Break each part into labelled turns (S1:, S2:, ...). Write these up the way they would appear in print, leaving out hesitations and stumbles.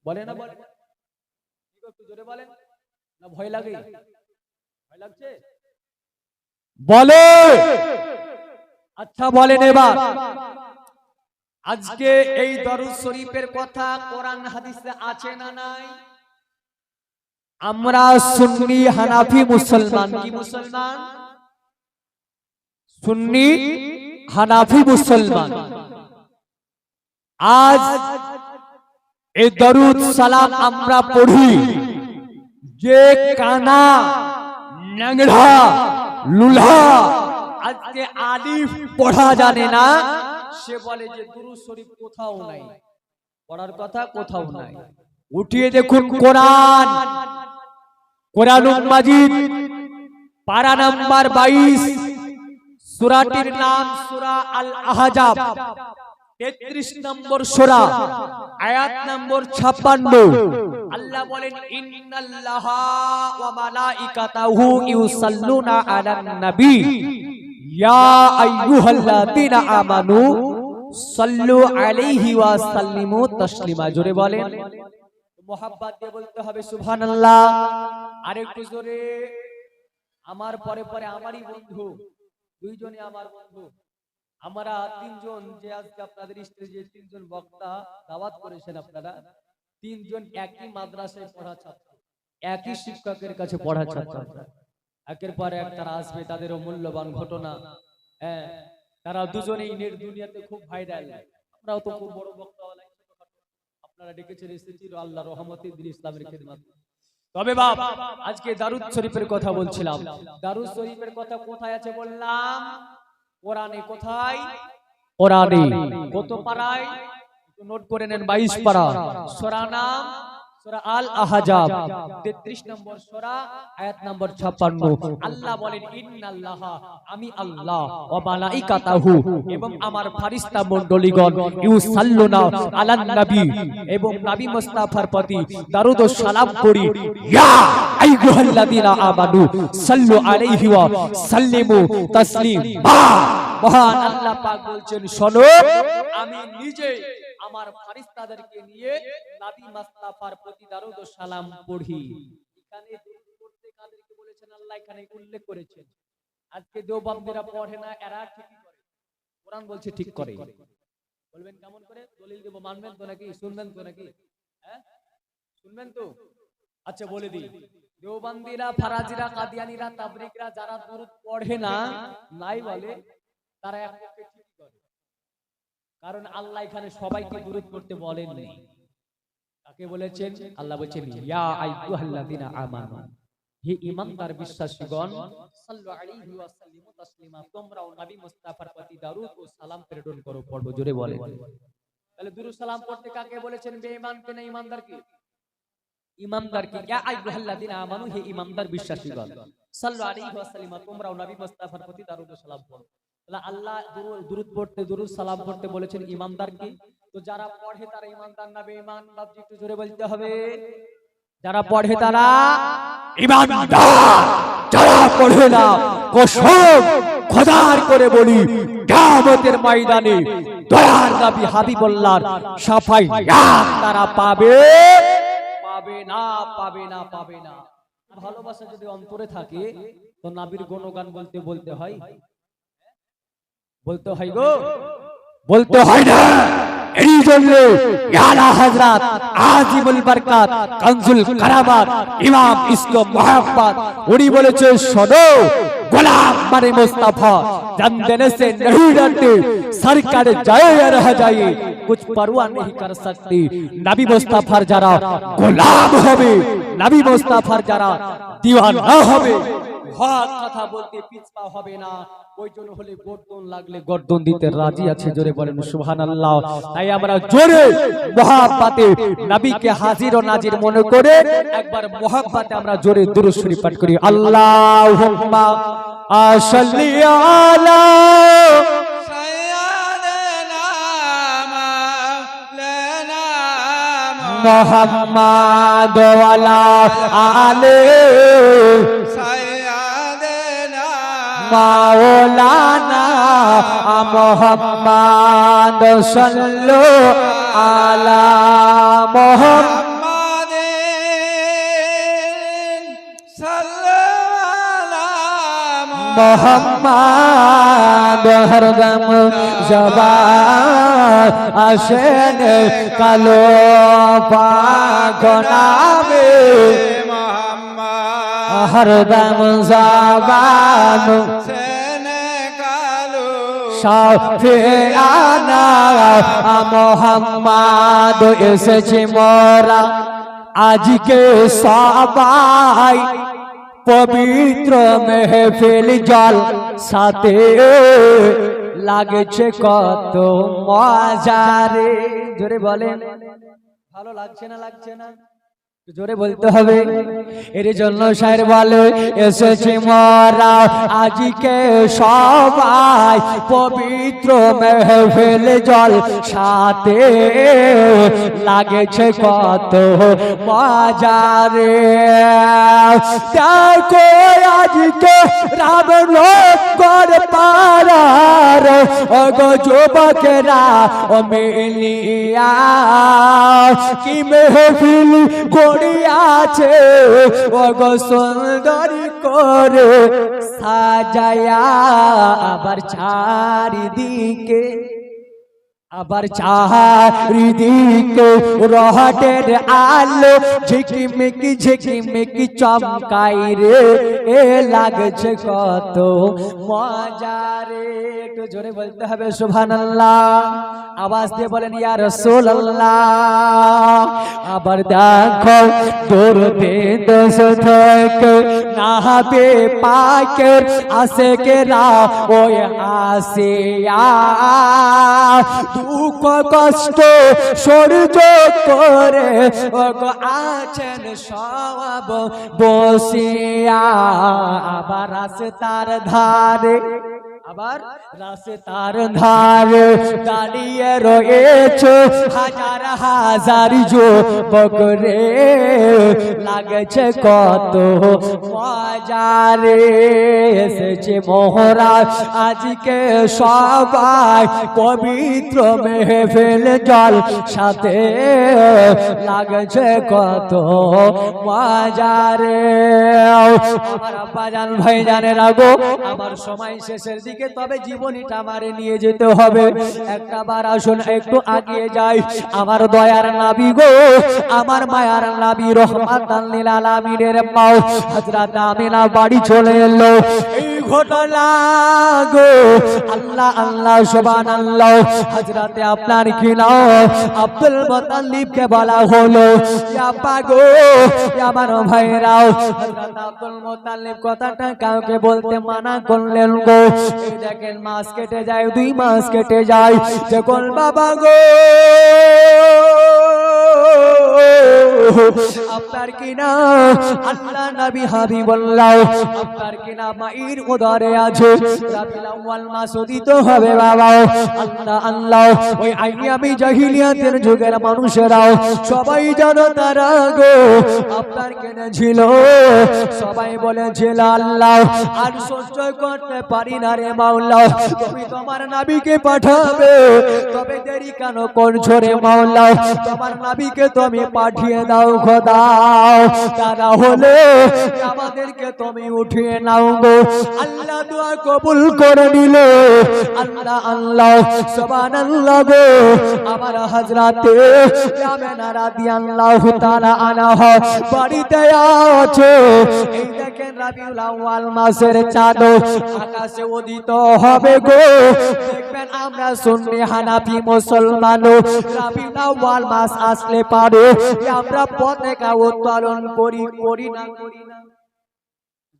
S1: বলে না বলে? একটু জোরে বলেন না, ভয় লাগে? ভয় লাগছে? বলে। আচ্ছা বলেন এবার, আজকে এই দরুদ শরীফের কথা কোরআন হাদিসে আছে না নাই? আমরা সুন্নি হানাফি মুসলমান। কি মুসলমান? সুন্নি হানাফি মুসলমান। আজ এই দরুদ সালাম আমরা পড়ি, যে কানা ন্যাংড়া লুলা আজকে আলিফ পড়া জানে না, সে বলে যে দুরূদ শরীফ কোথাও নাই, পড়ার কথা কোথাও নাই। উঠিয়ে দেখুন কোরআন, কোরআনুল মাজিদ পারা নাম্বার 22, সূরাটির নাম সূরা আল আহজাব, 33 নম্বর সূরা, আয়াত নম্বর 56। আল্লাহ বলেন, ইন্নাল্লাহা ওয়া মালাইকাতাহু ইউসাল্লুনা আলান নবী ইয়া আইয়ুহাল্লাযীনা আমানু সাল্লু আলাইহি ওয়া সাল্লিমু তাসলিমা। জোরে বলেন, মোহাব্বত দিয়ে বলতে হবে সুবহানাল্লাহ। আরেকটু জোরে। আমার পরে পরে আমারই বন্ধু, দুইজনই আমার বন্ধু, আমরা তিনজন যে আজকে আপনাদের স্টেজে তিনজন বক্তা দাওয়াত করেছেন, আপনারা তিনজন একই মাদ্রাসায় পড়া ছাত্র, একই শিক্ষকের কাছে পড়া ছাত্র। একের পর এক তারা আসবে, তাদেরও মূল্যবান ঘটনা। হ্যাঁ, তারা দুজনেই নেট দুনিয়াতে খুব ভাইরাল। আমরাও তো খুব বড় বক্তা, আপনারা ডেকেছেন, এসেছি আল্লাহর রহমতে দিন ইসলামের খিদমত। তবে বাপ, আজকে দারুদ শরীফের কথা বলছিলাম। দারুদ শরীফের কথা কোথায় আছে বললাম? কোরআনে। কোথায়? কোরআনে। কত পারায়? নোট করে নেন, 22 পারা। সূরা নাম সূরা আল আহজাব, 33 নম্বর সূরা, আয়াত নম্বর 56। আল্লাহ বলেন, ইন্নাল্লাহা, আমি আল্লাহ, ওয়া মালাইকাতাহু, এবং আমার ফেরেশতা মণ্ডলীগণ, ইউসাল্লুনা আলান নবী, এবং নবী মুস্তাফার প্রতি দরুদ ও সালাম করি। ইয়া আইয়ুহাল্লাযীনা আমানু সাল্লু আলাইহি ওয়া সাল্লিমু তাসলিমা। মহান আল্লাহ পাক বলছেন, শোনো, আমি নিজে আমার ফেরেশতাদেরকে নিয়ে নবী মুস্তাফার প্রতি দরুদ ও সালাম পড়ি। এখানে দরুদ পড়তে কাদেরকে বলেছেন আল্লাহ এখানে উল্লেখ করেছেন। আজকে দেওবন্দিরা পড়ে না, এরা ঠিকই করে, কোরআন বলছে ঠিক করে। বলবেন কেমন করে? দলিল দেব, মানবেন তো নাকি? শুনবেন তো নাকি? হ্যাঁ, শুনবেন তো? আচ্ছা বলে দিই, দেওবন্দিরা, ফারাজিরা, কাদিয়ানীরা, তাবলিগীরা যারা দরুদ পড়ে না, নাই বলে, তারা একপক্ষে ঠিক করে। কারণ আল্লাহ এখানে সবাইকে দরুদ পড়তে বলেননি। কাকে বলেছেন? আল্লাহ বলেছেন, ইয়া আইয়ুহাল্লাযীনা আমানু, হে ঈমানদার বিশ্বাসীগণ, সাল্লু আলাইহি ওয়া সাল্লিমু তাসলিমা, তোমরাও নবী মুস্তাফার প্রতি দরুদ ও সালাম প্রেরণ করো। পড়বো, জোরে বলেন। তাহলে দরুদ সালাম পড়তে কাকে বলেছেন? বেঈমানকে না ঈমানদারকে? ঈমানদারকে। ইয়া আইয়ুহাল্লাযীনা আমানু, হে ঈমানদার বিশ্বাসীগণ, সাল্লু আলাইহি ওয়া সাল্লিমা, তোমরাও নবী মুস্তাফার প্রতি দরুদ ও সালাম পড়ো। আল্লাহ দুরূদ পড়তে, দুরূদ সালাম পড়তে বলেছেন ঈমানদারকে। তো যারা পড়ে তারা ঈমানদার না বেঈমান? বাপজি একটু জোরে বলতে হবে। যারা পড়ে তারা ঈমানদার, যারা পড়ে না, কসম খোদার করে বলি, কিয়ামতের ময়দানে দয়ার নবী হাবিবুল্লাহর শাফায়াত তারা পাবে, পাবে না, পাবে না, পাবে না। ভালোবাসা যদি অন্তরে থাকে তো নবীর গুণগান বলতে বলতে হয়, বলতে হয় গো, বলতে হয় না। এই জন্য আলা হযরত আজিমুল বরকত কানজুল কারামাত ইমাম ইসলাম মুহাম্মদ উনি বলেছে, শোনো, গোলাম মানে মুস্তাফা জান দেনে সে नहीं डरते, सरकार जाए या रह जाए, कुछ परवाह नहीं कर सकते। নবী মুস্তাফার যারা গোলাম হবে, নবী মুস্তাফার যারা দিওয়ানা হবে, হক কথা বলতে পিছপা হবে না। প্রয়োজন হলে গর্দন লাগলে গর্দন দিতে রাজি আছে। জোরে বলেন সুবহানাল্লাহ। তাই আমরা জোরে মুহাব্বতে নবীকে হাজির ও নাজির মনে করে একবার মুহাব্বতে আমরা জোরে দুরূদ শরীফ পাঠ করি। আল্লাহুম্মা সাল্লি আলা সাইয়্যিদিনা মাওলানা মুহাম্মাদ ওয়া আলা আলি মাওলানা মুহাম্মদ সাল্লু আলা মুহাম্মদ মোহাম্মদ হরদম জবান আসেন কালো পাক নামে হরদম জবান শাফিয়ানা মোহাম্মদ এসেছে মোরা আজকে সবাই পবিত্র মেহফিল জল সাথে লাগছে কত মজারে জোরে বলেন ভালো লাগছে না লাগছে না জোরে বলতে হবে এর জন্য শায়ের বলে এসেছে মোরা আজকে সবাই পবিত্র মেহফিল জল সাথে লাগছে কত মজারে দেখো আজকে রামনগর পাড়ার ওগো যুবকেরা ও মিলিয়া কি মেহফিল গড়িয়াছে ওগো সুন্দরী করে সাজায়া আবার চারিদিকে রহটের আলো ঝিকিমিকি চমকাই রে এ লাগছে কত মজারে একটু জোরে বলতে হবে সুবহানাল্লাহ আওয়াজ দিয়ে বলেন ইয়া রাসূলুল্লাহ আবার দেখো দূর দেশ থেকে নাহাবে পাকের আশিকেরা ওই আসিয়া দুঃখ কষ্ট সহ্য করে আছেন সব বসিয়া আবার রাস্তার ধারে দাঁড়িয়ে রয়েছে হাজার হাজার যুবক রে লাগছে কত মজারে এসেছে মহারাজ আজকে সবাই পবিত্র মেহফিল জল সাথে লাগছে কত মজারে আমার আব্বা জান ভাই জানে রাগো আমার সময় শেষের দিকে তবে জীবনীটা আমারে নিয়ে যেতে হবে একটা বার আসুন একটু আগিয়ে যাই আমার দয়ার নবী গো আমার মায়ার নবী রহমাতাল লিল আলামিনের পাও হযরত আমিনা বাড়ি চলে এলো এই ঘটনা গো আল্লাহ আল্লাহ সুবহানাল্লাহ হযরতে আপনার কি নাম আব্দুল মুত্তালিবকে বলা হলো আব্বা গো আমার ভাইরাও হযরত আব্দুল মুত্তালিব কথাটা কাউকে বলতে মানা করলেন গো দেখেন মাস কেটে যায় 2 মাস কেটে যায় যখন বাবা গো আপনার কি না আল্লাহ নবী হাবিবুল্লাহ আপনার কি না মায়ের উদরে আছে রাবিউল আউয়াল মাস উদিত হবে বাবা আল্লাহ আল্লাহ ওই আইয়ামি জাহিলিয়াতের যুগের মানুষেরাও সবাই জানো তারা গো আপনার কেন ছিল সবাই বলেছিল আল্লাহ আর সহ্য করতে পারি না রে মাওলা তুমি তোমার নবীকে পাঠাবে তবে দেরি কেন করছো রে মাওলা তোমার নবীকে তুমি পাঠিয়ে দাও খোদা তারা হলে আমাদেরকে তুমি উঠিয়ে নাও গো আল্লাহ দোয়া কবুল করে নিল আল্লাহ আল্লাহ সুবহানাল্লাহ গো আমার হযরতে আমিনা রাদিয়াল্লাহু তাআলা আনহা বাড়িতে আছে এই দেখেন রাবিউল আউয়াল মাসের চাঁদ আকাশে উদিত হবে গো দেখবেন আমরা সুন্নি হানাফি মুসলমান রাবিউল আউয়াল মাস আসলে পারে আমরা পতাকা উত্তোলন করি না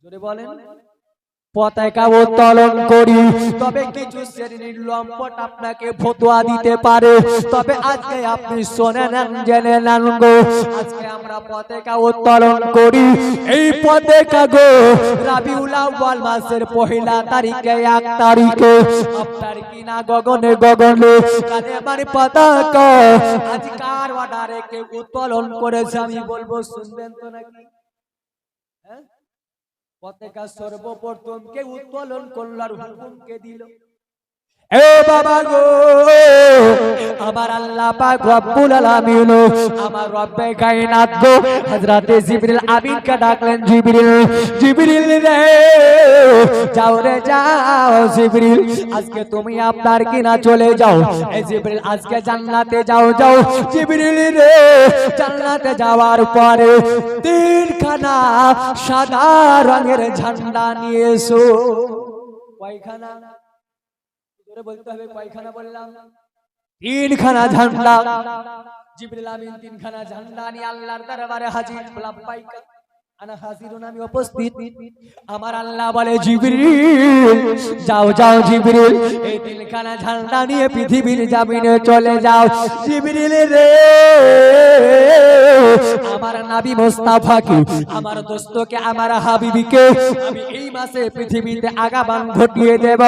S1: জোরে বলেন পতাকা উত্তোলন করি তবে কিছু শ্রেণীর লম্পট আপনাকে ফতোয়া দিতে পারে তবে আজকে আপনি শোনেন জেনে নেন গো আজকে আমরা পতাকা উত্তোলন করি এই পতাকা গো রাবিউল আউয়াল মাসের পহেলা তারিখে 1 তারিখে আপনার কিনা গগনে কানে বাড়ি পতাকা আজ কার অর্ডারে কে উত্তোলন করেছে আমি বলবো শুনবেন তো নাকি হ্যাঁ পতাকা সর্বপ্রথম কে উত্তোলন করলার হুকুম কে দিল এ বাবা গো, আমার আল্লাহ পাক রব্বুল আলামিন আমার রব্বে কায়নাত গো হযরতে জিবরিল আমিনকে ডাকলেন, জিবরিল, জিবরিল রে যাও রে যাও, জিবরিল আজকে তুমি আপনার কিনা চলে যাও, এই জিবরিল আজকে জান্নাতে যাও, যাও জিবরিল রে জান্নাতে যাওয়ার পরে তিনখানা সাদা রঙের ঝান্ডা নিয়ে এসো। কয়খানা বলতে হবে? কয়খানা বললাম? তিনখানা ঝান্ডা। জিবরিল আমিন তিনখানা ঝান্ডা নিয়ে আল্লাহর দরবারে হাজির। লাব্বাইকা আনা হাজিরুন, আমি উপস্থিত। আমার আল্লাহ বলে জিবরিল যাও যাও জিবরিল এই তিনখানা ঝান্ডা নিয়ে পৃথিবীর জমিনে চলে যাও। জিবরিল রে আমার নবী মুস্তাফাকে, আমার দোস্তকে, আমার হাবিবিকে আমি এই মাসে পৃথিবীতে আগমন ঘটিয়ে দেব।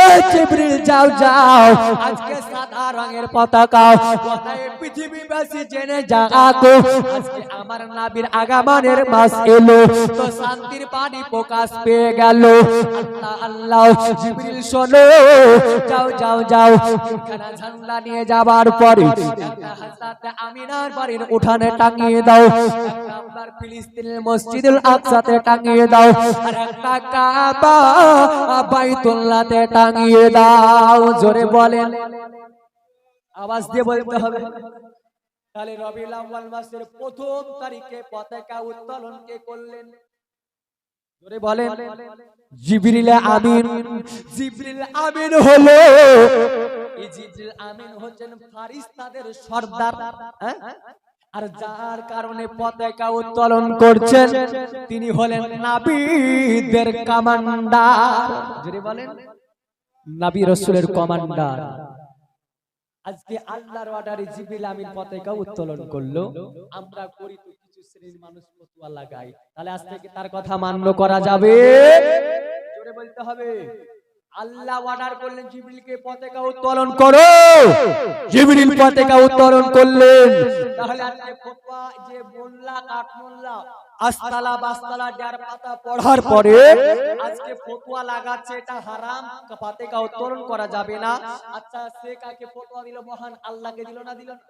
S1: ওই জিবরিল যাও যাও, আজকে সাদা রঙের পতাকা গোটায় পৃথিবীবাসী জেনে যাকো আজকে আমার নবীর আগমনের মাস এলো, তো শান্তির পানি প্রকাশ পেয়ে গেল। আল্লাহ আল্লাহ, জিবরিল শোনো, যাও যাও যাও তিনখানা ঝান্ডা নিয়ে যাবার পরে একটা হযরত আমিনার বাড়ির উঠানে টাঙিয়ে দাও, একটা আপনার ফিলিস্তিনের মসজিদুল আকসাতে টাঙিয়ে দাও, আর একটা কাবা বাইতুল্লাহতে টাঙিয়ে দাও। জোরে বলেন, আওয়াজ দিয়ে বলতে হবে। তাহলে রবিউল আউয়াল মাসের প্রথম তারিখে পতাকা উত্তোলন কে করলেন? জোরে বলেন। জিবরিল আমিন। জিবরিল আমিন হলো, এই জিবরিল আমিন হচ্ছেন ফেরেশতাদের সর্দার, আর যার কারণে পতাকা উত্তোলন করছেন তিনি হলেন নবীদের কমান্ডার। জোরে বলেন, নবী রাসূলের কমান্ডার। আজকে আল্লাহর অর্ডারে জিবরিল আমিন পতাকা উত্তোলন করলো, আমরা করি তো কিছু শ্রেণীর মানুষ ফতোয়া লাগাই, তাহলে আজ থেকে তার কথা মান্য করা যাবে? জোরে বলতে হবে। আল্লাহ অর্ডার করলেন জিবরিলকে পতাকা উত্তোলন করো, জিবরিল পতাকা উত্তোলন করলেন। তাহলে আজকে ফতোয়া যে মোল্লা কাঠমোল্লা আস্তালা বাস্তালা যার পাতা পড়ার পরে আজকে ফতোয়া লাগাচ্ছে এটা হারাম, পতাকা উত্তোলন করা যাবে না। আচ্ছা সে কাকে ফতোয়া দিল? মহান আল্লাহকে দিল না দিল না?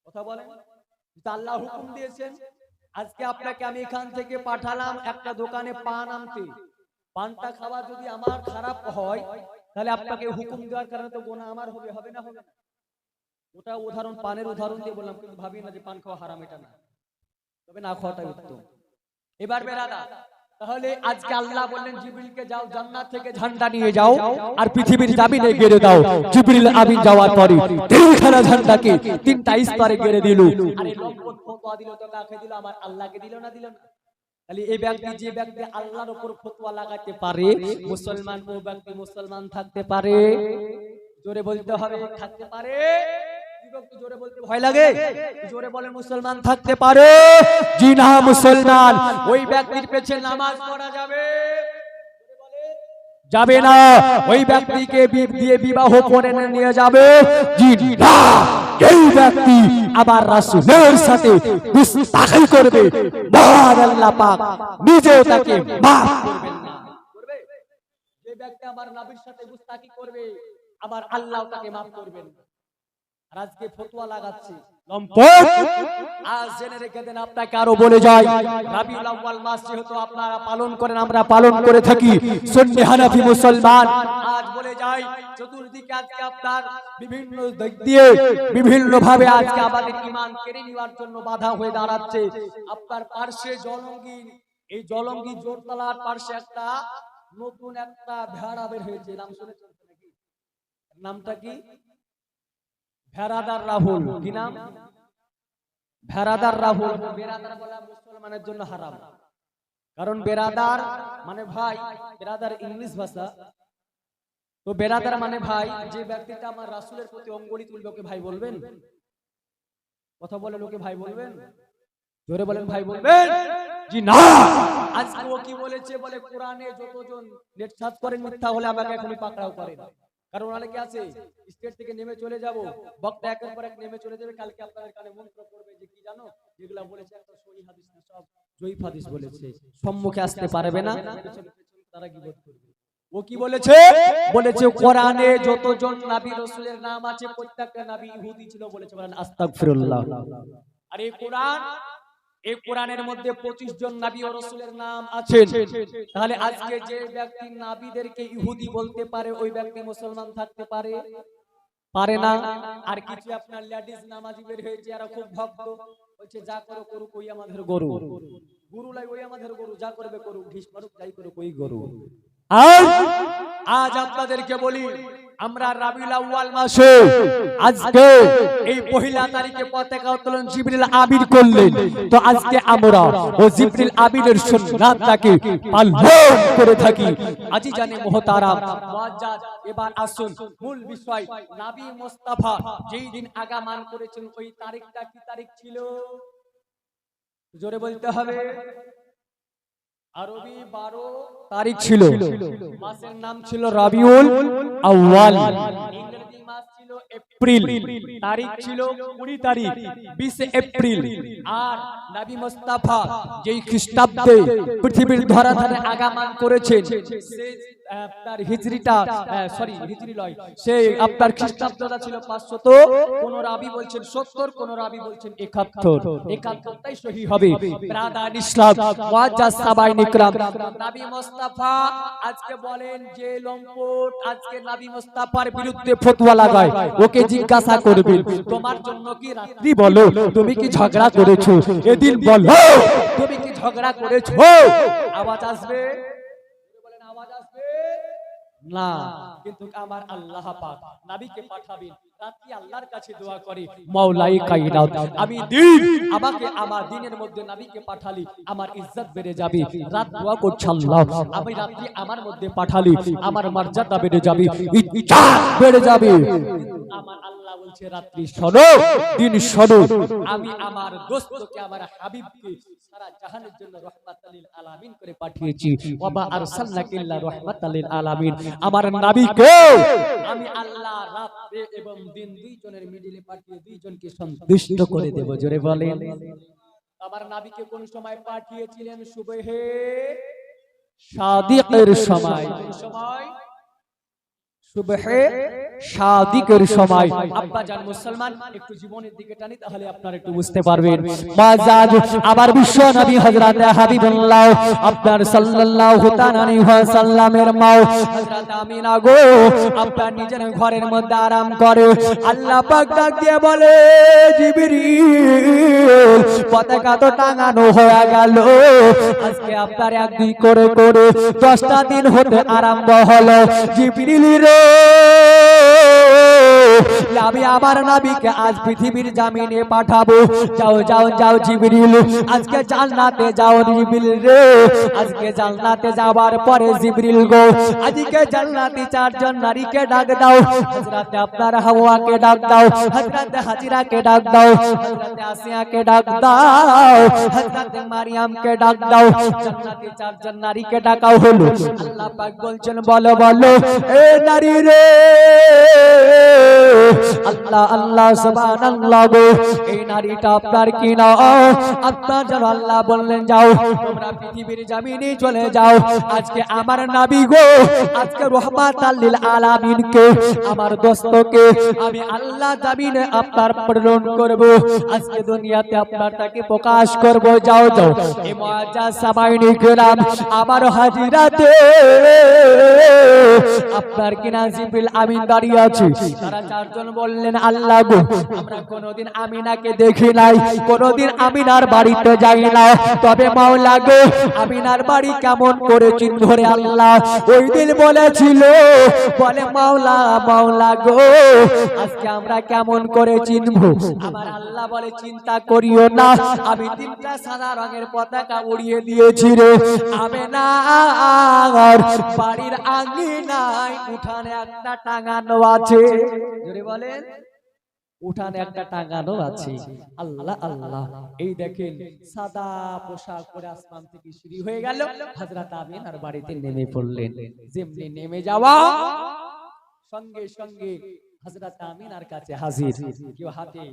S1: কথা বলেন। আল্লাহ হুকুম দিয়েছেন। আজকে আপনাকে আমি এখান থেকে পাঠালাম একটা দোকানে পান আনতে, পানটা খাওয়া যদি আমার খারাপ হয় তাহলে আপনাকে হুকুম দেওয়ার কারণে তো গুনাহ আমার হবে, হবে না হবে না? ওটা উদাহরণ, পানের উদাহরণ দিয়ে বললাম, কিন্তু ভাবি না যে পান খাওয়া হারাম, এটা না, তবে না খাওয়াটাই উত্তম। এবার বেরাদা, তাহলে আজকে আল্লাহ বললেন জিবরিলকে যাও জান্নাত থেকে ঝান্ডা নিয়ে যাও আর পৃথিবীর জমিনে গেড়ে দাও। জিবরিল আমিন যাওয়ার পরে তিনখানা ঝান্ডাকে তিনটা স্তরে গেড়ে দিল। আরে লম্পট ফতোয়া দিল তো কাকে দিল? আমার আল্লাহকে দিল না দিল না? তাহলে এই ব্যক্তি, যে ব্যক্তি আল্লাহর উপর ফতোয়া লাগাতে পারে, মুসলমান ও ব্যক্তি মুসলমান থাকতে পারে? জোরে বলতে হবে, থাকতে পারে? জোরে বলতে ভয় লাগে? জোরে বলে মুসলমান থাকতে পারে? জি না মুসলমান। ওই ব্যক্তির পেছনে নামাজ পড়া যাবে? যাবে না। ওই ব্যক্তিকে দিয়ে বিবাহ করে নিয়ে যাবে? জি না। এই ব্যক্তি আবার রাসূলের সাথে মুস্তাকি করবে, মহান আল্লাহ পাক নিজেও তাকে মাফ করবেন না। করবে? যে ব্যক্তি আমার নবীর সাথে মুস্তাকি করবে আবার আল্লাহ তাকে মাফ করবেন না। আর আজকে ফতোয়া লাগাচ্ছে লম্পট। আজ জেনে রেখে দেন, আপনাকে আরো বলে যাই, রবিউল আউয়াল মাস যেহেতু আপনারা পালন করেন, আমরা পালন করে থাকি, সুন্নি হানাফি মুসলমান। আজ বলে যাই, চতুর্দিকে আজকে আপনার বিভিন্ন দিক দিয়ে বিভিন্ন ভাবে আজকে আমাদের ঈমান কেড়ে নেওয়ার জন্য বাধা হয়ে দাঁড়াচ্ছে। আপনার পার্শ্বে জলঙ্গি, এই জলঙ্গি জোরতলার পার্শ্বে একটা নতুন একটা ভেড়া বের হয়েছে, নাম শুনেছেন নাকি? নামটা কি? ভেড়াদার রাহুল। কি নাম? ভেড়াদার রাহুল। বেরাদার বলা মুসলমানের জন্য হারাম, কারণ বেরাদার মানে ভাই, বেরাদার ইংলিশ ভাষা। তো বেরাদার মানে ভাই। যে ব্যক্তিটা আমার রাসূলের প্রতি অঙ্গুলি তুলবে ওকে ভাই বলবেন? কথা বলে লোকে ভাই বলবেন? জোরে বলেন, ভাই বলবেন? জি না। আজকে ও কি বলেছে? বলে কোরআনে যতজন নেট সার্চ করেন মিথ্যা হলে আমাকে এখনই পাকড়াও করেন। কারণ অনেকে আছে স্টেট থেকে নেমে চলে যাব, বক্তা একের পর এক নেমে চলে যাবে, কালকে আপনাদের কানে মন্ত্র করবে যে কি জানো, যেগুলা বলেছে একটা সহি হাদিস না, সব জয়ীফ হাদিস বলেছে, সম্মুখে আসতে পারবে না, তারা গীবত করবে। ও কি বলেছে? বলেছে কোরআনে যতজন নবী রাসূলের নাম আছে প্রত্যেকটা নবী ইহুদি ছিল বলেছে। বলেন আস্তাগফিরুল্লাহ। আর এই কোরআনের মধ্যে 25 জন নবী ও রাসূলের নাম আছে। তাহলে আজকে যে ব্যক্তি নবীদেরকে ইহুদি বলতে পারে ওই ব্যক্তি মুসলমান থাকতে পারে? পারে না। আর কিছু আপনার লেডিস নামাজি বের হয়েছে, এরা খুব ভক্ত, বলছে যা করো করুক ওই আমাদের গরু, গুরু লাই ওই আমাদের গরু, যা করবে করুক, ঢিস মারুক যাই করুক ওই গরু। আজ আপনাদেরকে বলি, আমরা রাবিউল আউয়াল মাসে আজকে এই পহিলা তারিখে পতাকা উত্তোলন জিবরিল আমিন করলেন। তো আজকে আমরা ও জিবরিল আমিনের সুন্নাতটাকে পালন করে থাকি। আজি জানে মুহতারাম মুআজ্জাজ, এবার আসুন মূল বিষয়। নবী মুস্তাফা যেই দিন আগমন করেছেন ওই তারিখটা কি তারিখ ছিল? জোরে বলতে হবে। আরবি 12 তারিখ ছিল, মাসের নাম ছিল রাবিউল আউয়াল, ইংরেজি মাস ছিল এপ্রিল, তারিখ ছিল 20 তারিখ 20 এপ্রিল। আর নবী মুস্তাফা যেই খ্রিস্টাব্দে পৃথিবীর ধরাধামে আগমন করেছেন সেই আপনার হিজরিটা হিজরি নয়, সেই আপনার খ্রিস্টাব্দটা ছিল 500, কোন রাবি বলছেন 70, কোন রাবি বলছেন 71, তাই সহি হবে। ব্রাদার ইসলাম মুআজ্জাজ সাবাইন ইকরাম, নবী মুস্তাফা আজকে বলেন যে লম্পট আজকে নবী মুস্তাফার বিরুদ্ধে ফতোয়া লাগায়, ওকে জিজ্ঞাসা করবেন তোমার জন্য কি রাত্রি বলো তুমি কি ঝগড়া করেছো, এদিন বলো তুমি কি ঝগড়া করেছো, আওয়াজ আসবে? না, কিন্তু আমার আল্লাহ পাক নবীকে পাঠাবেন, রাতে আল্লাহর কাছে দোয়া করে মাওলাই কায়নাত আমি দিন আমাকে আমার দিনের মধ্যে নবীকে পাঠালি আমার ইজ্জত বেড়ে যাবে। রাত দোয়া করছে আল্লাহ আমি রাতে আমার মধ্যে পাঠালি আমার মর্যাদা বেড়ে যাবে, ইজ্জত বেড়ে যাবে। আমার আল্লাহ বলছে রাত্রি শোনো দিন শোনো, আমি আমার দোস্তকে আমার হাবিবকে সারা জাহানের জন্য রাহমাতাল লিল আলামিন করে পাঠিয়েছি। ওয়া মা আরসালনাকা ইল্লা রাহমাতাল লিল আলামিন, আমার নবীকে আমি আল্লাহ রাতে এবং দিন দুইজনের মিডিলে পাঠিয়ে দুইজনকে সন্তুষ্ট করে দেব। জোরে বলেন। আমার নবীকে কোন সময় পাঠিয়েছিলেন? সুবহে সাদিকের সময়। কোন সময়? সুবহে সাদিকের সময়। আব্বা জান মুসলমান একটু জীবনের দিকে টানি তাহলে আপনারা একটু বুঝতে পারবেন। মুআজ্জাজ আবার বিশ্ব নবী হযরত হাবিবুল্লাহ আপনার সাল্লাল্লাহু তাআলা আলাইহি ওয়াসাল্লামের মা হযরত আমিনা গো আপনার নিজের ঘরের মধ্যে আরাম করে। আল্লাহ পাক ডাক দিয়ে বলে জিবরিল পতাকা তো টাঙানো হয়ে গেল, আজকে আপনার এক দুই করে করে 10টা দিন হতে আরম্ভ হলো। জিবরিল রে আমি আমার নবীকে আজ পৃথিবীর জমিনে পাঠাবো, যাও যাও যাও জিবরিল আজকে জান্নাতে যাও। জিবরিল রে আজকে জান্নাতে যাওয়ার পরে জিবরিল গো আজকে জান্নাতি 4 জন নারীকে ডাক দাও, হযরত আপনার হাওয়াকে ডাক দাও, হযরত হাজিরাকে ডাক দাও, হযরত আসিয়াকে ডাক দাও, হযরত মারিয়ামকে ডাক দাও, জান্নাতি 4 জন নারীকে ডাকাও হলো। আল্লাহ পাক বলছেন বলো বলো এ নারী রে আল্লাহ আল্লাহ সুবহানাল্লাহ গো এই নারীটা আপনার কি না? আপনার যেন আল্লাহ বললেন যাও তোমরা পৃথিবীর জমিনে চলে যাও, আজকে আমার নবী গো আজকে রাহমাতাল লিল আলামিনকে আমার দোস্তকে আমি আল্লাহ জমিনে আপনার প্রেরণ করব, আজকে দুনিয়াতে আপনার তাকে প্রকাশ করব। যাও যাও এই মুআজ্জাজ সাবাইন ইকরাম আমার হাজিরাতে আপনার কিনা জিবরিল আমিন দাঁড়িয়ে আছে। তারা 4 জন বললেন আল্লাহ গো আমরা কোনদিন আমিনাকে দেখি নাই, কোনদিন আমিনার বাড়িতে যাই না, তবে মাওলা গো আমিনার বাড়ি কেমন করে চিনব রে আল্লাহ? ওই দিন বলেছিল বলে মাওলা মাওলা গো আজকে আমরা কেমন করে চিনব? আমার আল্লাহ বলে চিন্তা করিও না, আমি 3টা সাদা রঙের পতাকা উড়িয়ে দিয়েছি রে। আমিনার বাড়ির আঙ্গিনায় উঠানে একটা টাঙানো আছে। জোরে বলেন উঠানে একটা টাঙানো আছে। আল্লাহ আল্লাহ এই দেখেন সাদা পোশাক পরে আসমান থেকে সিঁড়ি হয়ে গেল, হযরত আমিনার বাড়িতে নেমে পড়লেন। যেমনি নেমে যাওয়া সঙ্গে সঙ্গে হযরত আমিনার কাছে হাজির, কেউ হাতে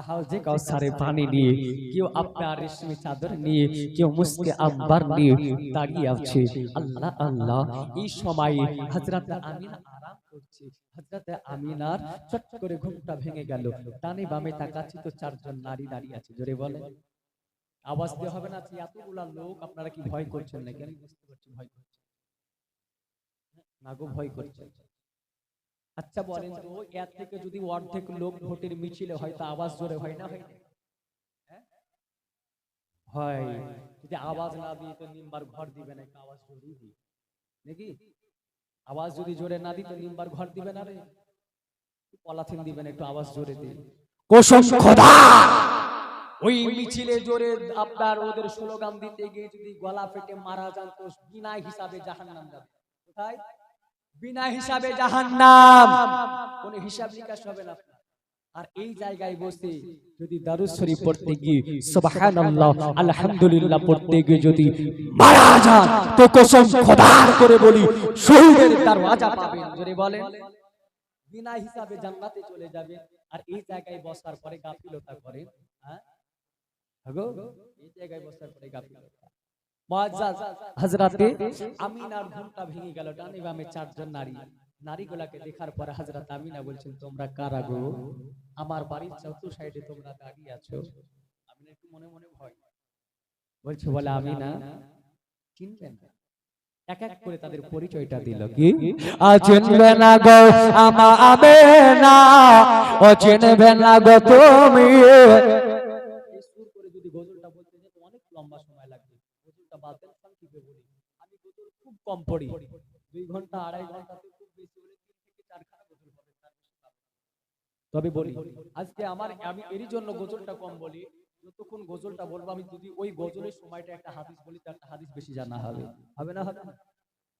S1: হাউজে কাউসারে পানি নিয়ে, কেউ আপনার রেশমি চাদর নিয়ে, কেউ মুস্কে আম্বার নিয়ে দাঁড়িয়ে আছে। আল্লাহ আল্লাহ, এই সময় হযরত আমিনা আরাম করছে। হযরত আমিনার চট করে ঘুমটা ভেঙে গেল। ডানে বামে তাকাচ্ছি তো চারজন নারী দাঁড়িয়ে আছে। জোরে বলে, আওয়াজ দিয়ে হবে না? এতগুলা লোক, আপনারা কি ভয় করছেন নাকি? আমি বুঝতে পারছি ভয় করছেন না গো, ভয় করছেন। আচ্ছা বলেন তো, এর থেকে যদি অর্ধেক লোক ভোটের মিছিলে হয় তো আওয়াজ জোরে হয় না? হয় হয়। যদি আওয়াজ না দিয়ে তো নিম্বার ঘর দিবে না, আওয়াজ জোরে দিই নাকি? আওয়াজ যদি জোরে না দিই তো নিম্বার ঘর দিবে না রে, পলাথিন দিবেন, একটু আওয়াজ জোরে দিই। কসম খোদা, ওই মিছিলে জোরে আপনার ওদের স্লোগান দিতে গিয়ে যদি গলা ফেটে মারা যান তো বিনা হিসাবে জাহান্নাম যাবে। কোথায়? বিনা হিসাবে জাহান্নাম, কোন হিসাব নিকাশ হবে না। আর এই জায়গায় বসে যদি দারুদ শরীফ পড়তে গিয়ে সুবহানাল্লাহ আলহামদুলিল্লাহ পড়তে গিয়ে যদি মারা যান তো কসম খোদার করে বলি শহীদের দরওয়াজা পাবেন। জোরে বলেন, বিনা হিসাবে জান্নাতে চলে যাবে। আর এই জায়গায় বসার পরে গাফিলতা করেন, হ্যাঁ গো, এই জায়গায় বসার পরে গাফিলতা। মুআজ্জাজ হযরতে আমিনার ঘুমটা ভেঙে গেল। ডানে বামে চারজন নারী, নারীগুলাকে দেখার পর হযরত আমিনা বলছেন, তোমরা কারা গো? আমার বাড়ির চতুর সাইডে তোমরা দাঁড়িয়ে আছো। আমিনা একটু মনে মনে ভয় বলছে, বলে আমিনা চিনবেন না? এক এক করে তাদের পরিচয়টা দিল। কি চিনবে না গো আমা আমিনা, ও চিনবে না গো তুমি। এই সুর করে যদি গজলটা বলতে যেত অনেক লম্বা সময় লাগবে। গজলটা বাদল সংক্ষেপে বলি, আমি গজল খুব কম পড়ি, 2 ঘন্টা 2.5 ঘন্টাতে খুব বেশি হলে 3 থেকে 4 খানা গজল হবে, তার বেশি পাবো। তবে বলি আজকে আমি এরই জন্য গজলটা কম বলি, যতক্ষণ গজলটা বলবো আমি যদি ওই গজলের সময়টা একটা হাদিস বলি তো একটা হাদিস বেশি জানা হবে। হবে না? হবে না?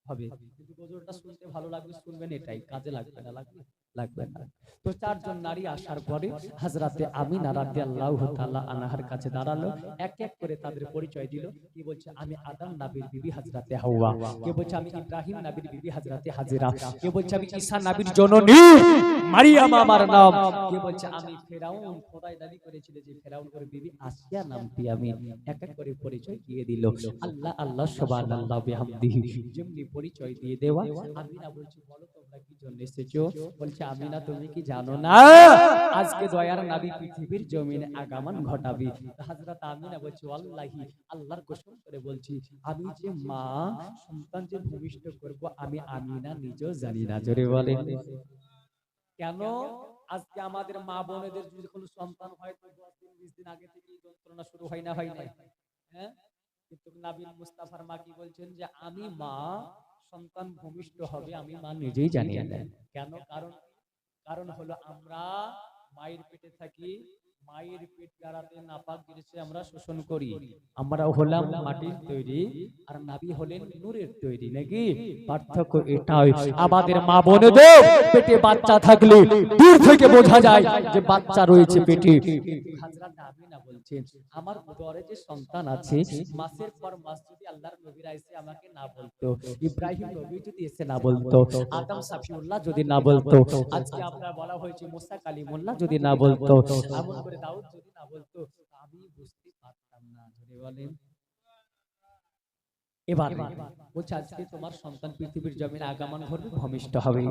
S1: হবে। কিন্তু গজলটা শুনতে ভালো লাগবে, শুনবেন, এটাই কাজে লাগবে না? লাগবে? লাগবে না। তো চারজন নারী আসার পরে হযরতে আমিনা রাদিয়াল্লাহু তাআলা আনহার কাছে দাঁড়ালো, এক এক করে তাদের পরিচয় দিল। কি বলছে? আমি আদম নবীর বিবি হযরতে হাওয়া। কে বলছে আমি ইব্রাহিম নবীর বিবি হযরতে হাজেরা। কে বলছে আমি ঈসা নবীর জননী মারিয়াম আমার নাম। কে বলছে আমি ফেরাউন, খোদাই দাবি করেছিল যে ফেরাউনের বিবি আসিয়া নামটি আমি। এক এক করে পরিচয় দিয়ে দিল। আল্লাহ আল্লাহ সুবহানাল্লাহ বিহামদিহি যেমনি পরিচয় দিয়ে দেওয়া। আমিনা বলছে, বলো তোমরা কি জন্য এসেছো? বলছে আমিনা তুমি কি জানো না আজকে দয়ার নবী পৃথিবীর জমিনে আগমন ঘটাবে? হযরত আমিনা বলছে, আল্লাহি আল্লাহর কসম করে বলছি আমি যে মা সন্তান যে ভূমিষ্ঠ করব আমি আমিনা নিজেও জানি না। জোরে বলেন কেন? আজকে আমাদের মা বোনেদের যদি কোনো সন্তান হয় তো 10 দিন 20 দিন আগে থেকে যন্ত্রণা শুরু হয় না? হয় না? হ্যাঁ, কিন্তু নবী মুস্তাফার মা কি বলছেন যে আমি মা সন্তান ভূমিষ্ঠ হবে আমি মা নিজেই জানি না। কেন? কারণ হলো আমরা মায়ের পেটে থাকি, মায়ের পেট গাড়াতে নাপাক জিনিসে আমরা শোষণ করি। আমরা হলাম মাটির তৈরি আর নবী হলেন নূরের তৈরি, নাকি? পার্থক্য এটাই। আমাদের মা বোনেদের পেটে বাচ্চা থাকলে দূর থেকে বোঝা যায় যে বাচ্চা রয়েছে পেটে। হযরত আমিনা বলছেন আমার উদরে যে সন্তান আছে, মাসের পর মাস যদি আল্লাহর নবীরা এসে আমাকে না বলতো, ইব্রাহিম নবী যদি এসে না বলতো, আদম সাফিউল্লাহ যদি না বলতো, আজকে আপনারা বলা হয়েছে মুসা কালিমুল্লাহ যদি না বলতো, এমন করে দাউদ যদি না বলতো, আমি বুঝতে পারতাম না। যদি বলেন এবার বলছে আজকে তোমার সন্তান পৃথিবীর জমিনে আগমন করবে, ভূমিষ্ঠ হবে।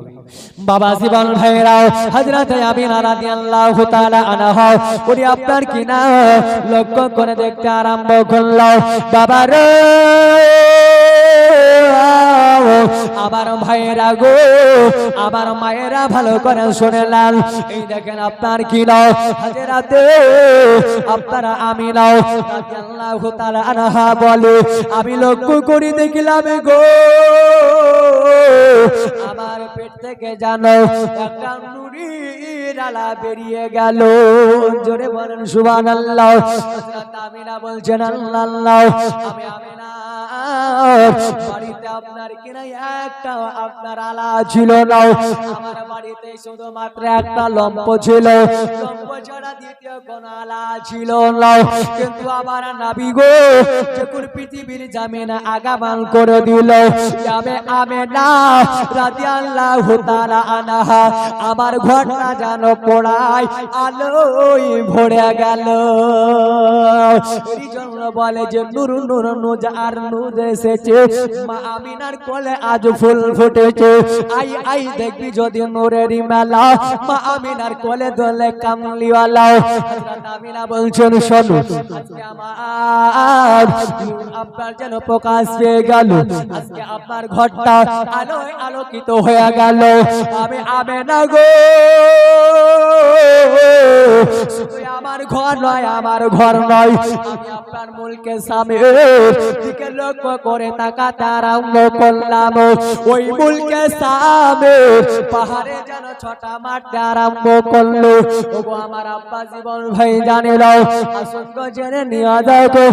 S1: বাবা জীবন ভাইরাও হযরত আমিনা রাদিয়াল্লাহু তাআলা আনহা ওরে আপনার কিনা লক্ষ্য করে দেখতে আরম্ভ করলো। বাবা রে আবার ভাইরা গো, আবার মায়েরা ভালো করে শুনলেন। এই দেখেন আপনার কি নাও হাজেরাতে আপনারা আমিনা রাদিয়াল্লাহু তাআলা আনহা বলে আমি লক্ষ্য করে দেখলাম গো আমার পেট থেকে জানো একটা নূরের আলা বেরিয়ে গেল। জোরে বলেন সুবহানাল্লাহ। হযরত আমিনা বলছেন আল্লাহ, আমি আমিনা বাড়িতে আপনার কিনা একটা আপনার আলা ছিল না, আমার বাড়িতে শুধুমাত্র একটা লম্প ছিল, লম্প ছাড়া দ্বিতীয় কোন আলা ছিল না। কিন্তু আমার নবী গো যখন পৃথিবীর জামিনে আগমন করে দিল, যাবে আমেনা রাদিয়াল্লাহু তাআলা আনহা, আমার ঘরটা যেন পোড়ায় আলোয় ভরে গেল। এই জন্য বলে যে নূর নূর নূর আর নূর এসেছে, মা আমিনার কোলে আজ ফুল ফুটেছে। আই আই দেখবি যদি নূরের মেলা, মা আমিনার কোলে দোলে কামলিওয়ালা। হযরত আমিনা বলছেন শোনো, আজকে আমার আপনার যেন প্রকাশ পেয়ে গেল, আজকে আপনার ঘরটা আলোয় আলোকিত হয়ে গেল। আমি আমিনা গো শুধু আমার ঘর নয়, আমার ঘর নয়, আমি আপনার মুলকে সামনে দিকে লক্ষ্য করে তাকাতে আরম্ভ করলাম। ওই মুলকে সামনে পাহাড়ে যেন ছটা মারতে আরম্ভ করলো। ওগো আমার আব্বা জীবন ভাই জানে নাও, আসঙ্গ জেনে নিয়ে যাও গো।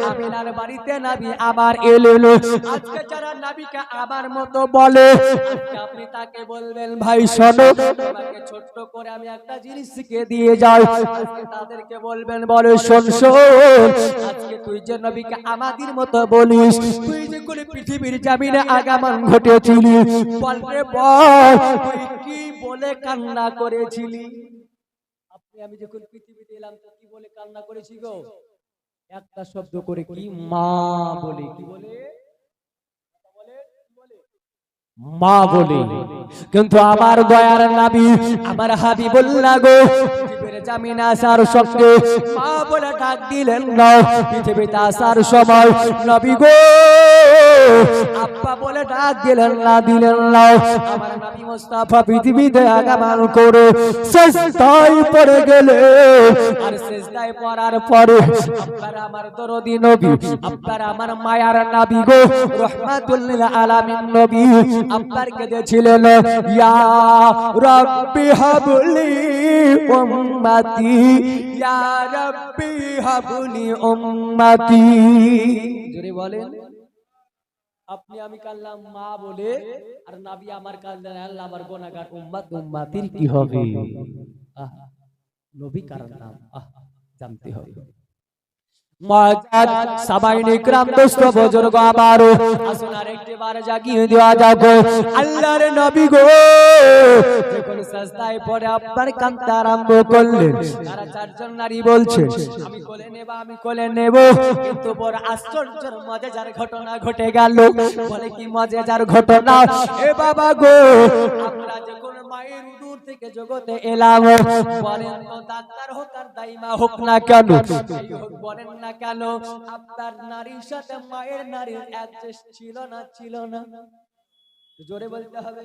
S1: আমিনার বাড়িতে নবী আবার এলো। আজকে যারা নবীকে আবার মতো বলে, আজকে আপনি তাকে বলবেন ভাই শোনো, তোমাকে ছোট্ট করে আমি একটা জিনিস শিখিয়ে দিয়ে যাই। আজকে তাদেরকে বলবেন বলে শোন শোন, আজকে তুই যে নবীকে আমাদের মতো বলিস, তুই যে কোন পৃথিবীর জামিনে আগমন ঘটেছিলি, বলরে বল তুই কি বলে কান্না করেছিলি? আপনি আমি যখন পৃথিবীতে এলাম তো কি বলে কান্না করেছি গো? একটা শব্দ করে, কি মা বলে। কি বলে? মা বলে। কিন্তু আমার দয়ার নবী আমার হাবিবুল্লাহ গো পৃথিবীর জামিনে আসার সঙ্গে মা বলে ডাক দিলেন না। পৃথিবীতে আসার সময় নবী গো আব্বা বলে ডাক দিলেন না। আমার নবী মুস্তাফা পৃথিবীতে আগমন করে সিজদায় পড়ে গেলে, আর সিজদায় পড়ার পরে আপনারা আমার দরদি নবী, আপনারা আমার মায়ার নবী গো রাহমাতুল লিল আলামিন নবী আপনার কেঁদেছিলেন, ইয়া রাব্বি হাবলি উম্মতি, ইয়া রাব্বি হাবলি উম্মতি। জোরে বলেন। আপনি আমি কাঁদলাম মা বলে, আর নবী আমার কাঁদলেন আল্লাহ আমার গুনাহগার উম্মত উম্মতির কি হবে? নবী কার নাম জানতে হবে। মুআজ্জাজ সাবাইন ইকরাম দোস্ত বুজুর্গ আবারো আসুন আরেকটি বার জাগিয়ে দেওয়া যাক। আল্লাহর নবী গো যখন সিজদায় পড়ে আপনার কাঁদতে আরম্ভ করলেন, তারা চারজন নারী বলছে আমি কোলে নেব, আমি কোলে নেব। কিন্তু বড় আশ্চর্যের মজাদার ঘটনা ঘটে গেল। বলে কি মজাদার ঘটনা? এ বাবা গো আমরা যখন মায়ের উদর থেকে জগতে এলাম, বলেন তো ডাক্তার হোক আর দাইমা হোক না কেন, বলেন না কেন আপনার নারীর সাথে মায়ের নারীর অ্যাডজাস্ট ছিল না? ছিল না? জোরে বলতে হবে।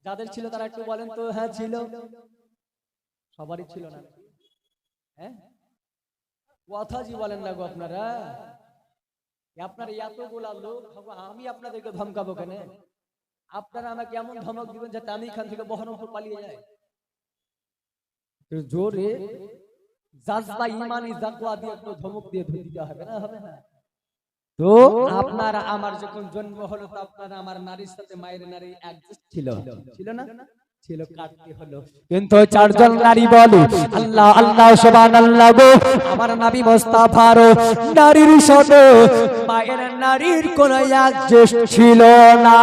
S1: যাদের ছিল তারা একটু বলেন তো। হ্যাঁ ছিল, সবারই ছিল না। হ্যাঁ কথা জি বলেন না গো আপনারা। আপনার এতগুলা লোক, আমি আপনাদেরকে ধমকাবো কেন? আপনারা আমাকে এমন ধমক দিবেন যাতে আমি এখান থেকে বহরমপুর পালিয়ে যাই। জোরে জাজবা ইমানি জাকওয়া দিয়ে একটু ধমক দিয়ে দিতে হবে না? হবে না? তো আপনারা আমার যখন জন্ম হলো তো আপনারা আমার নারীর সাথে মায়ের নারী অ্যাডজাস্ট ছিল? ছিল না? ছিল, কাটতে হলো। কিন্তু চারজন নারী বলে আল্লাহ আল্লাহ সুবহানাল্লাহ গো আমার নবী মুস্তাফার নারীর সাথে মায়ের নারীর কোন অ্যাডজাস্ট ছিল না,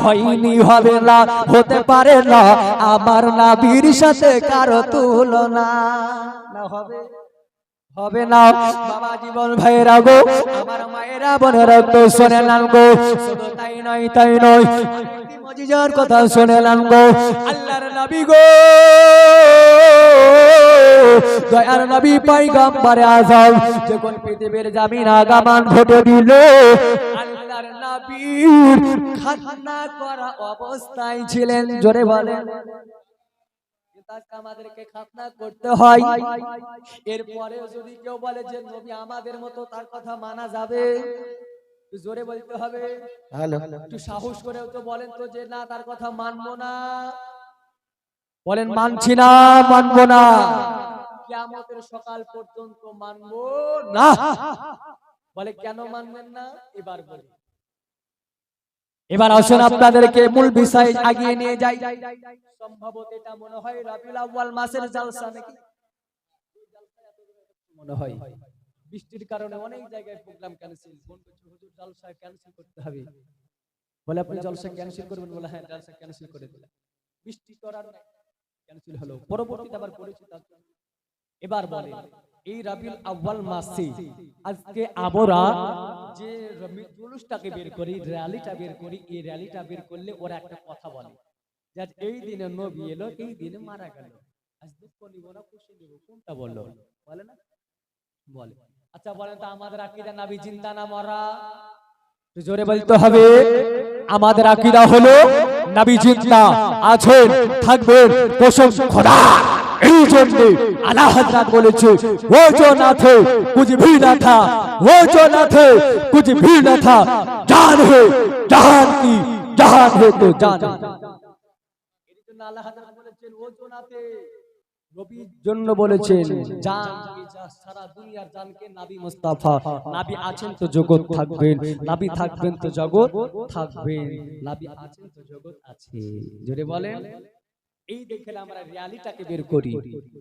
S1: হয়নি, হবে না, হতে পারে না আমার নবীর সাথে কারো তুলনা। না হবে? হবে না। বাবা জীবন ভাইরা গো আমার মায়েরা বোনেরা তো শুনে নেন গো, শুধু তাই নয় মুজিজার কথা শুনে নেন গো। আল্লাহর নবী গো দয়ার নবী পয়গম্বর আযম যখন পৃথিবীর জামিন আগমন ঘটে দিল, আল্লাহর নবীর খাতনা করা অবস্থায় ছিলেন। জোরে বলেন। আমাদেরকে খাতনা করতে হয়, এরপরে যদি কেউ বলে যে নবী আমাদের মতো, তার কথা মানা যাবে? জোরে বলতে হবে। একটু সাহস করে তো বলেন তো যে না তার কথা মানবো না। বলেন মানছি না, মানবো না, কিয়ামতের সকাল পর্যন্ত মানবো না। বলে কেন মানবেন না? এবার বলি, এবার আসুন আপনাদেরকে মূল বিষয় আগিয়ে নিয়ে যাই। সম্ভবত এটা মনে হয় রবিউল আউয়াল মাসের জালসা নাকি মনে হয়, বৃষ্টির কারণে অনেক জায়গায় প্রোগ্রাম ক্যান্সেল। ফোন করছে হুজুর জলসা ক্যান্সেল করতে হবে। বলে আপনি জলসা ক্যান্সেল করবেন? বলে হ্যাঁ জলসা ক্যান্সেল করে দিলাম। বৃষ্টি করার ক্যান্সেল হলো, পরবর্তীতে আবার করেছি। এবার বলে এই রবিউল আউয়াল মাসে আজকে আমরা যে জুলুসটাকে বের করি, র্যালিটা বের করি, এই র্যালিটা বের করলে ওরা একটা কথা বলে যে এই দিনে নবী এলো, এই দিনে মারা গেল, আজ দুঃখ নিব না খুশি নিব, কোনটা বললো? বলে না, বলে। আচ্ছা বলেন তো আমাদের আকীদা নবী জিন্দা না মরা? জোরে বলতে হবে। আমাদের আকীদা হলো নবী জিন্দা আছেন, থাকবেন, কসম খোদা। এই জন্য আলা হযরত বলেছে वो जो ना थे कुछ भी ना था, वो जो ना थे कुछ भी ना था, जान है जहान की, जहान है तो जान। এর জন্য আলা হযরত বলেছেন वो जो ना थे, নবীর জন্য বলেছেন জান যা সারা দুনিয়ার জানকে নবী মুস্তাফা। নবী আছেন তো জগৎ থাকবেন, নবী থাকবেন তো জগৎ থাকবেন, নবী আছেন তো জগৎ আছে। জোরে বলেন। এই দেখেন আমরা রিয়ালিটাকে বের করি।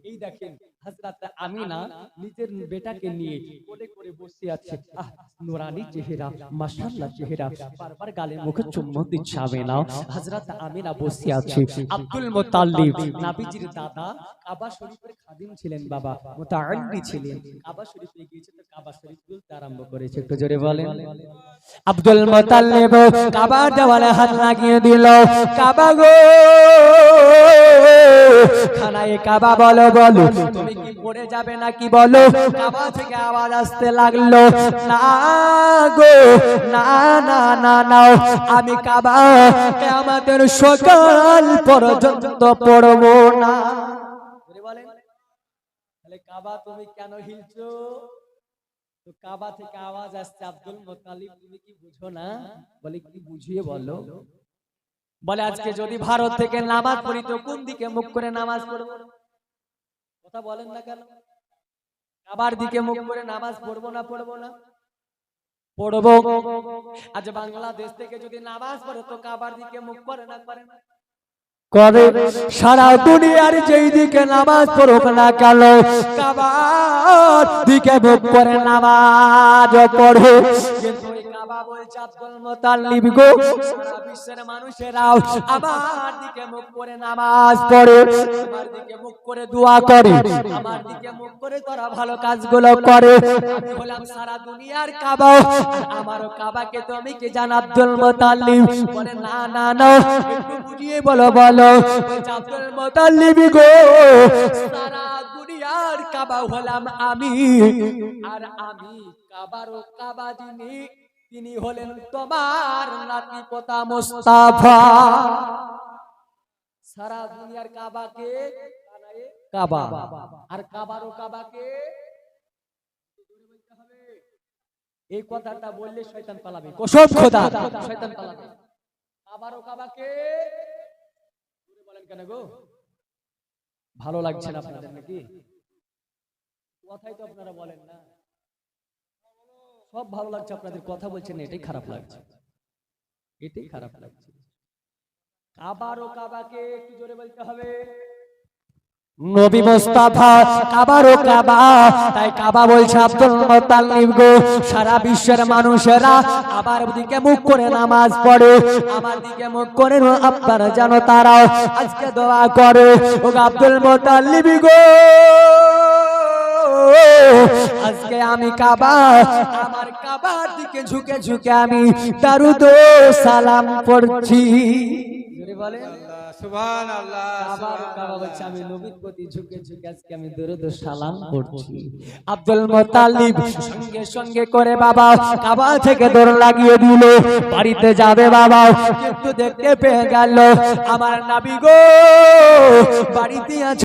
S1: এই দেখেন হযরত আমিনা নিজের বেটাকে নিয়ে কোলে করে বসে আছে। আহ নূরানি চেহারা, মাশাআল্লাহ চেহারা, বারবার গালে মুখে চুম্বন দিচ্ছে আমিনা। হযরত আমিনা বসে আছে। আব্দুল মুত্তালিব নবীজির দাদা কাবা শরীফের খাদিম ছিলেন, বাবা মুতাআল্লি ছিলেন। কাবা শরীফে গিয়েছে তো কাবা শরীফ খুলতে আরম্ভ করেছে। একটু জোরে বলেন। আব্দুল মুত্তালিব কাবার দেওয়ালে হাত লাগিয়ে দিল। কাবা গো খানায়ে কাবা বলো বলো, তুমি কি পড়ে যাবে নাকি বলো? কাবা থেকে আওয়াজ আসতে লাগলো, না গো না না না না, আমি কাবা কিয়ামতের সকাল পর্যন্ত পড়বো না। বলেন তাহলে কাবা তুমি কেন হিলছো? তো কাবা থেকে আওয়াজ আসছে। আব্দুল মুত্তালিব তুমি কি বুঝো না? বলে কি বুঝিয়ে বলো। বলে আজকে যদি ভারত থেকে নামাজ পড়ি তো কোন দিকে মুখ করে নামাজ পড়বো? কথা বলেন না কেন? কাবার দিকে মুখ করে নামাজ পড়বো না পড়বো না? পড়বো। আজ বাংলাদেশ থেকে যদি নামাজ পড়ে তো কাবার দিকে মুখ করে না করে না? করে। সারা দুনিয়ার যেই দিকে নামাজ পড়ুক না কেন কাবার দিকে মুখ করে নামাজ পড়ে। কিন্তু কাবা বলছে আব্দুল মুত্তালিব গো সারা বিশ্বের মানুষেরা আমার দিকে মুখ করে নামাজ পড়ে, আমার দিকে মুখ করে দোয়া করে, আমার দিকে মুখ করে তারা ভালো কাজগুলো করে। আমি হলাম সারা দুনিয়ার কাবা, আর আমারও কাবাকে তুমি কি জানো আব্দুল মুত্তালিব? বলে না না না, একটু বুঝিয়ে বলো বলো। আব্দুল মুত্তালিব গো সারা দুনিয়ার কাবা হলাম আমি, আর আমি কাবারও কাবা যিনি তিনি হলেন তোমার নাতি পোতা মুস্তাফা। সারা দুনিয়ার কাবাকে কাবা, আর কাবারও কাবাকে। এই কথাটা বললে শয়তান পালাবে, কসম খোদা শয়তান পালাবে। কাবারও কাবাকে বলেন কেন গো? ভালো লাগছে না আপনাদের নাকি? কথাই তো আপনারা বলেন না। সব ভালো লাগছে, আপনাদের কথা বলছেন এটাই খারাপ লাগছে, এটাই খারাপ লাগছে। কাবারও কাবাকে একটু জোরে বলতে হবে। নবী মুস্তাফা কাবারও কাবা, তাই কাবা বলছে আব্দুল মুত্তালিব গো সারা বিশ্বের মানুষেরা আমার দিকে মুখ করে নামাজ পড়ে, আমার দিকে মুখ করে আপনারা জানো তারাও আজকে দোয়া করে। ও আব্দুল মুত্তালিব গো আজকে আমি কাবা, আমার কাবার দিকে ঝুঁকে ঝুঁকে আমি দারুদ ও সালাম পড়ছি। বলে সুবহানাল্লাহ, কাবা বলছে আমি নবীর প্রতি ঝুঁকে ঝুঁকে আজকে আমি দরুদ ও সালাম পড়ছি। আব্দুল মুত্তালিব সঙ্গে সঙ্গে করে বাবা কাবা থেকে দৌড় লাগিয়ে দিল, বাড়িতে যাবে বাবা, কিন্তু দেখতে পেয়ে গেল আমার নবী গো বাড়িতে আছে।